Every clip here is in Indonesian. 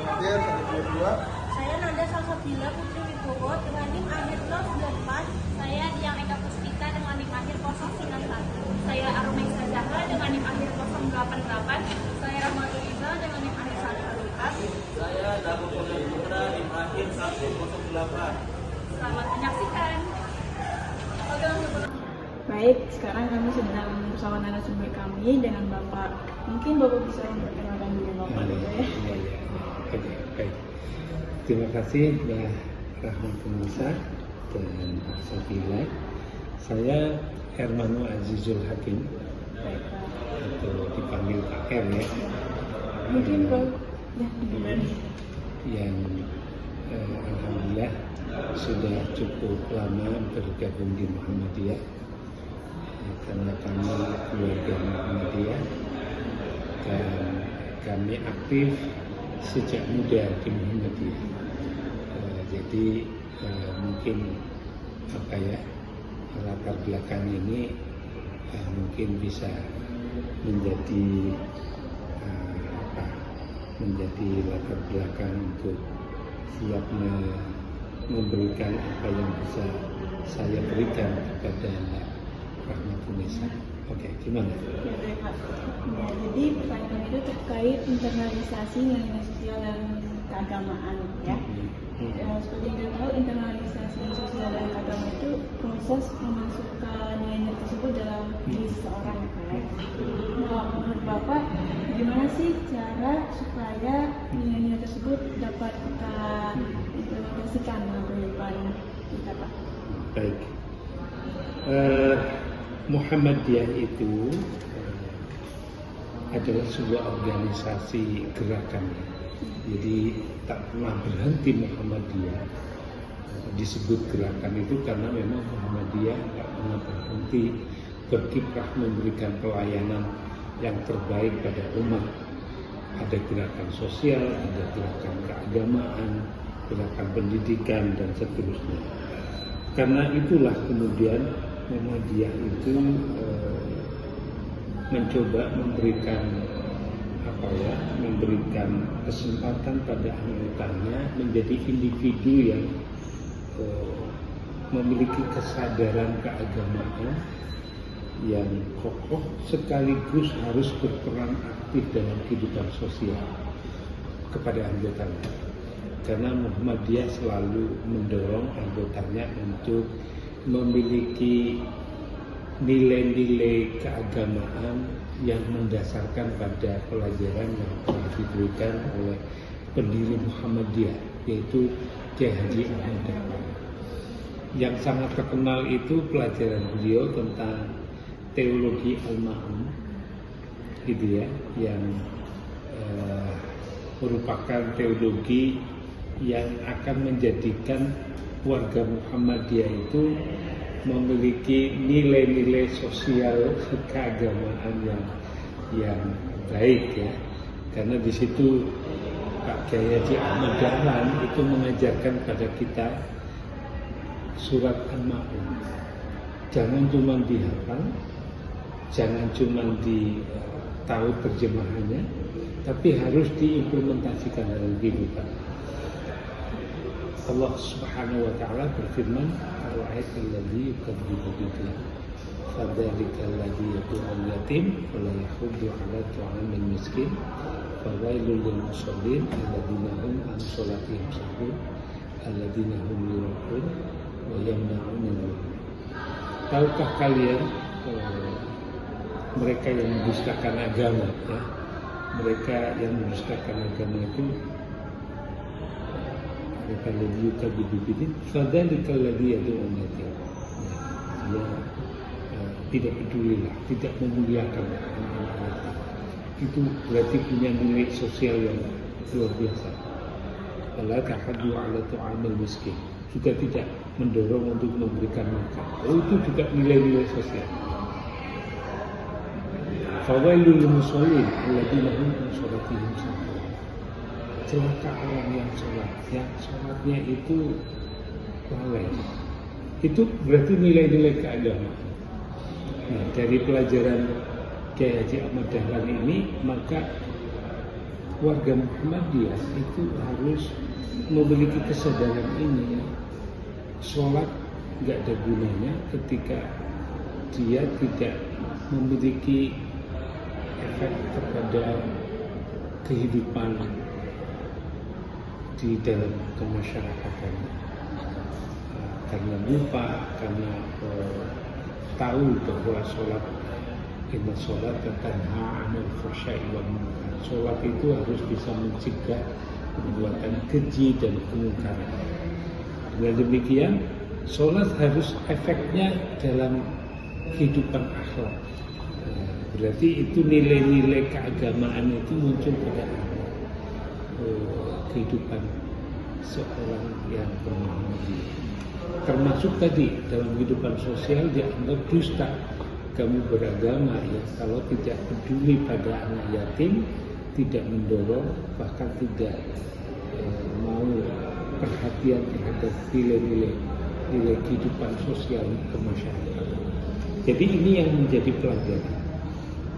Hadir 122. Saya Nanda Salsabila Putri Wibowo dengan NIM akhir 098. Saya Diang Eka Puspita dengan NIM akhir 091. Saya Arumeisa Zahra dengan NIM akhir 088. Saya Rahmatul Iza dengan NIM akhir 104. Saya Dago Putra di akhir 108. Selamat menyaksikan. Baik, sekarang kami sedang bersama narasumber kami dengan Bapak. Mungkin Bapak bisa memperkenalkan diri Bapak dulu ya. Oke, baik. Terima kasih Mbak Rahmatullah dan Pak Sabila. Saya Hermano Azizul Hakim, Baik, Pak. atau dipanggil Pak R ya. Mungkin Bapak ya, gimana? Yang alhamdulillah sudah cukup lama bergabung di Muhammadiyah, karena kami keluarga Muhammadiyah dan kami aktif sejak muda di Muhammadiyah. Jadi mungkin apa ya, latar belakang ini mungkin bisa menjadi menjadi latar belakang untuk siap memberikan apa yang bisa saya berikan kepada Rahmatullah. Oke, gimana? Ya, baik, Pak. Ya, jadi pertanyaan itu terkait internalisasi nilai sosial dan keagamaan ya. Seperti kita tahu, internalisasi sosial dan keagamaan itu proses memasukkan nilai tersebut dalam diri seseorang kan. Nah, menurut Bapak, gimana sih cara supaya nilai-nilai tersebut dapat kita implementasikan dalam kehidupan kita, Pak? Baik. Muhammadiyah itu adalah sebuah organisasi gerakan. Jadi tak pernah berhenti Muhammadiyah. Disebut gerakan itu karena memang Muhammadiyah tak pernah berhenti berkiprah memberikan pelayanan yang terbaik pada umat. Ada gerakan sosial, ada gerakan keagamaan, gerakan pendidikan, dan seterusnya. Karena itulah kemudian Muhammadiyah itu mencoba memberikan memberikan kesempatan pada anggotanya menjadi individu yang memiliki kesadaran keagamaan yang kokoh sekaligus harus berperan aktif dalam kehidupan sosial kepada anggotanya. Karena Muhammadiyah selalu mendorong anggotanya untuk memiliki nilai-nilai keagamaan yang mendasarkan pada pelajaran yang telah diberikan oleh pendiri Muhammadiyah, yaitu Kiai Haji Ahmad Dahlan. Yang sangat terkenal itu pelajaran beliau tentang teologi al-ma'un, gitu ya, yang merupakan teologi yang akan menjadikan warga Muhammadiyah itu memiliki nilai-nilai sosial keagamaan yang baik ya. Karena di situ Pak Kiai Haji Ahmad Dahlan itu mengajarkan pada kita surat Al-Ma'un. Jangan cuma dihafal, jangan cuma tahu terjemahannya, tapi harus diimplementasikan dalam kehidupan. Allah Subhanahu wa taala berfirman, "Al-ayat alladzi yukadzibu bil-din, fadzalika alladzi yad'ul yatim wa la yahuddu 'ala ta'amil miskin, fawailul lil musallin alladzina hum an sholatihim sahun, alladzina hum yura'un wa yamna'un al-ma'un." Tahukah kalian mereka yang mendustakan agama ya? Mereka yang mendustakan agama itu kalau kabibitin, fadzalika alladzi yad'un yatim. Dia tidak pedulilah, tidak memuliakan anak-anak. Itu berarti punya nilai sosial yang luar biasa. Wala tahaddu 'ala ta'amil miskin. Juga tidak mendorong untuk memberikan makan. Itu juga nilai-nilai sosial. Fawailul lil musallin alladzina hum an sholatihim sahun. Celaka orang yang sholatnya itu lalai. Itu berarti nilai-nilai keagamaan. Nah, dari pelajaran Kiai Haji Ahmad Dahlan ini, maka warga Muhammadiyah itu harus memiliki kesadaran ini. Sholat nggak ada gunanya ketika dia tidak memiliki efek kepada kehidupan di dalam kemasyarakatan, karena lupa, karena tahu bahwa sholat inna sholat tanha 'anil fahsya'i wal munkar. Sholat itu harus bisa mencegah perbuatan keji dan kemungkaran. Dengan demikian, sholat harus efeknya dalam kehidupan akhlak. Berarti itu nilai-nilai keagamaan itu muncul pada kehidupan seorang yang bermuhammadiyah. Termasuk tadi dalam kehidupan sosial dianggap dusta. Kamu beragama ya kalau tidak peduli pada anak yatim, tidak mendorong, bahkan tidak mau perhatian terhadap nilai kehidupan sosial kemasyarakatan. Jadi ini yang menjadi pelajaran.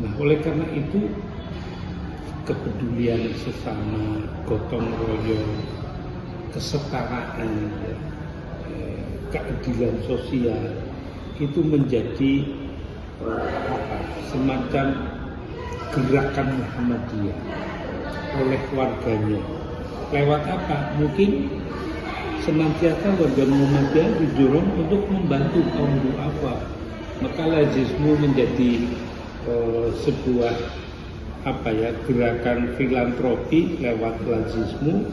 Nah, oleh karena itu kepedulian sesama, gotong royong, kesetaraan, keadilan sosial itu menjadi semacam gerakan Muhammadiyah oleh warganya. Lewat apa? Mungkin senantiasa warga Muhammadiyah didorong untuk membantu kaum du'afa. Maka lazismu menjadi sebuah gerakan filantropi. Lewat lazismu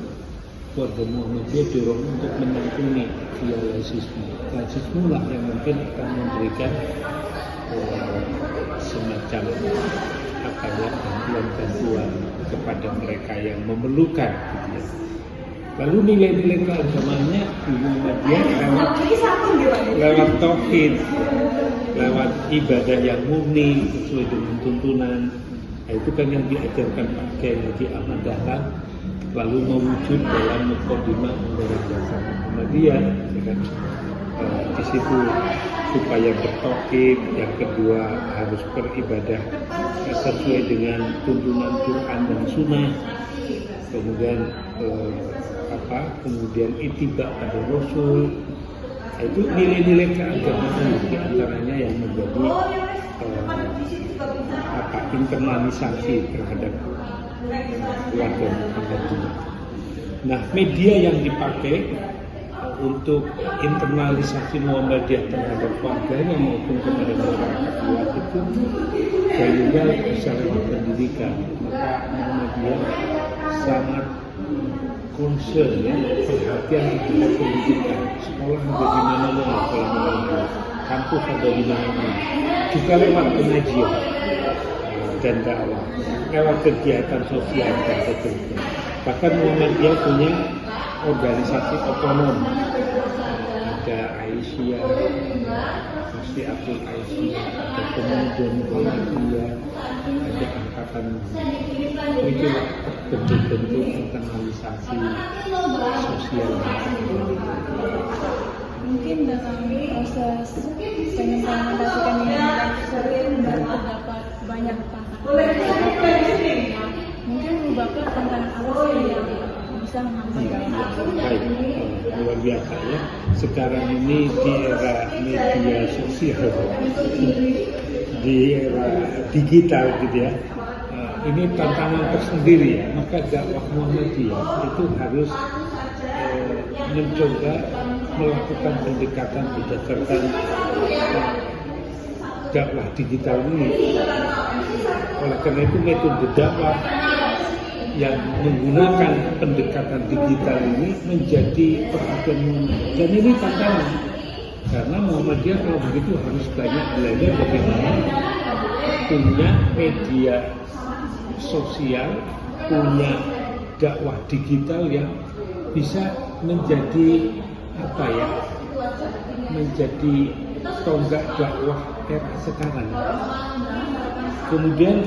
warga Muhammadiyah dorong untuk menampung via lazismu. Lazismu lah yang mungkin akan memberikan semacam bantuan kepada mereka yang memerlukan, gitu ya. Lalu nilai-nilai keagamaannya di Muhammadiyah lewat tauhid, lewat ibadah yang murni sesuai dengan tuntunan. Nah, itu kan yang diajarkan Pak Kiai Haji Ahmad Dahlan, lalu mewujud dalam mukadimah Undang-Undang Dasar Muhammadiyah, ya kan? Di situ supaya bertauhid, yang kedua harus beribadah sesuai dengan tuntunan Quran dan Sunnah, kemudian kemudian ittiba pada Rasul. Itu nilai-nilai keagamaan di antaranya yang menjadi internalisasi terhadap warga Muhammadiyah. Nah, media yang dipakai untuk internalisasi Muhammadiyah terhadap warganya maupun kepada masyarakat luas itu gayanya besar di pendidikan. Maka Muhammadiyah sangat concern ya, perhatian terhadap pendidikan. Sekolah ada di mana-mana, sekolah kampus ada di mana-mana. Juga lewat pengajian dan dakwah, lewat kegiatan sosial dan sebagainya. Bahkan Muhammadiyah punya organisasi otonom. Ada Aisyah, Masjid Abdul Aisyah, ada Pemuda Muhammadiyah, ada Angkatan Muhammadiyah. Itu bentuk-bentuk internalisasi sosial. Mungkin dalam proses pengimplementasikan ini terdapat banyak tantangan. Mungkin Bapak tantangan apa sih yang bisa mengampaikan? Baik, luar biasa ya. Sekarang ini di era media sosial, di era digital gitu ya. Ini tantangan tersendiri ya. Maka dakwah Muhammadiyah itu harus mencoba melakukan pendekatan berdasarkan dakwah digital ini. Oleh karena itu metode dakwah yang menggunakan pendekatan digital ini menjadi perhatian Muhammadiyah. Dan ini tantangan karena Muhammadiyah kalau begitu harus banyak belajar bagaimana punya media sosial, punya dakwah digital yang bisa menjadi menjadi tonggak dakwah era sekarang. Kemudian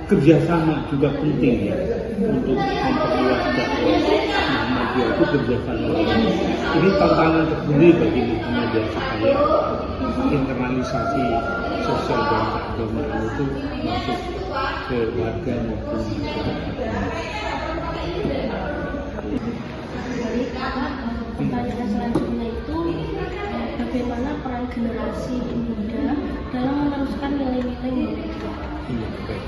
kerjasama juga penting ya untuk memperluas dakwah Muhammadiyah Muhammadiyah itu kerjasama. Ini tantangan tersendiri bagi Muhammadiyah supaya internalisasi sosial dan keagamaan itu masuk ke warga maupun masyarakat. Pertanyaan selanjutnya itu bagaimana peran generasi muda dalam meneruskan nilai-nilai Muhammadiyah? Iya, baik.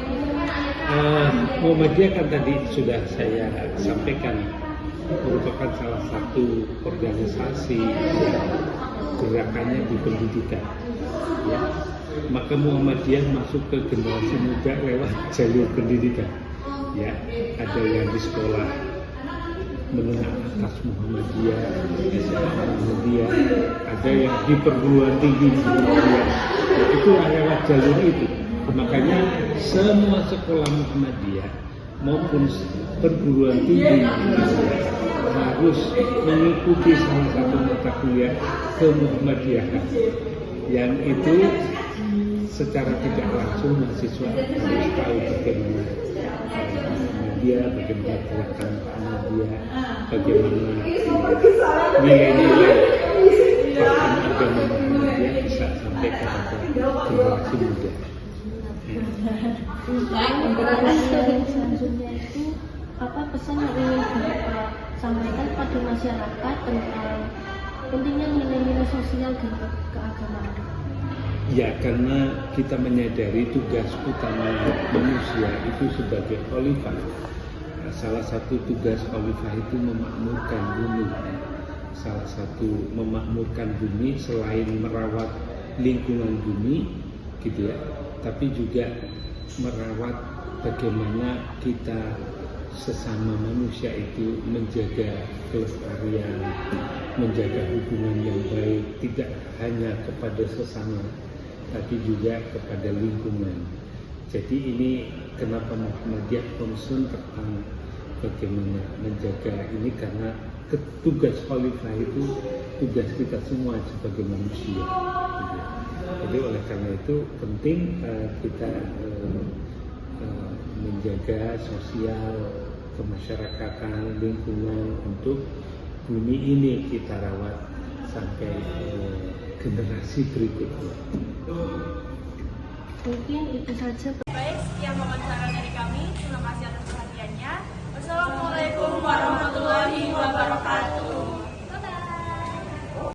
Muhammadiyah kan tadi sudah saya sampaikan merupakan salah satu organisasi yang gerakannya di pendidikan. Ya. Maka Muhammadiyah masuk ke generasi muda lewat jalur pendidikan. Ya, ada yang di sekolah menengah atas Muhammadiyah, Muhammadiyah, ada yang di perguruan tinggi Muhammadiyah. Itu lewat jalur itu. Makanya semua sekolah Muhammadiyah maupun perguruan tinggi Muhammadiyah harus mengikuti salah satu mata kuliah ke Muhammadiyahan, yang itu secara tidak langsung mahasiswa harus tahu bagaimana Muhammadiyah, bagaimana gerakan Muhammadiyah, bagaimana nilai-nilai paham agama Muhammadiyah bisa sampai kepada generasi muda. Pertanyaan selanjutnya itu apa pesan yang ingin Bapak sampaikan pada masyarakat tentang pentingnya nilai-nilai sosial dan keagamaan? Ya, karena kita menyadari tugas utama manusia itu sebagai khalifah. Salah satu tugas khalifah itu memakmurkan bumi. Salah satu memakmurkan bumi selain merawat lingkungan bumi, gitu ya, tapi juga merawat bagaimana kita sesama manusia itu menjaga kelestarian, menjaga hubungan yang baik, tidak hanya kepada sesama, tapi juga kepada lingkungan. Jadi ini kenapa Muhammadiyah concern tentang bagaimana menjaga ini, karena tugas khalifah itu tugas kita semua sebagai manusia. Jadi oleh karena itu penting kita menjaga sosial, kemasyarakatan, lingkungan untuk bumi ini kita rawat sampai generasi berikutnya. Mungkin itu saja. Baik, sekian wawancara dari kami. Terima kasih atas perhatiannya. Wassalamualaikum warahmatullahi wabarakatuh.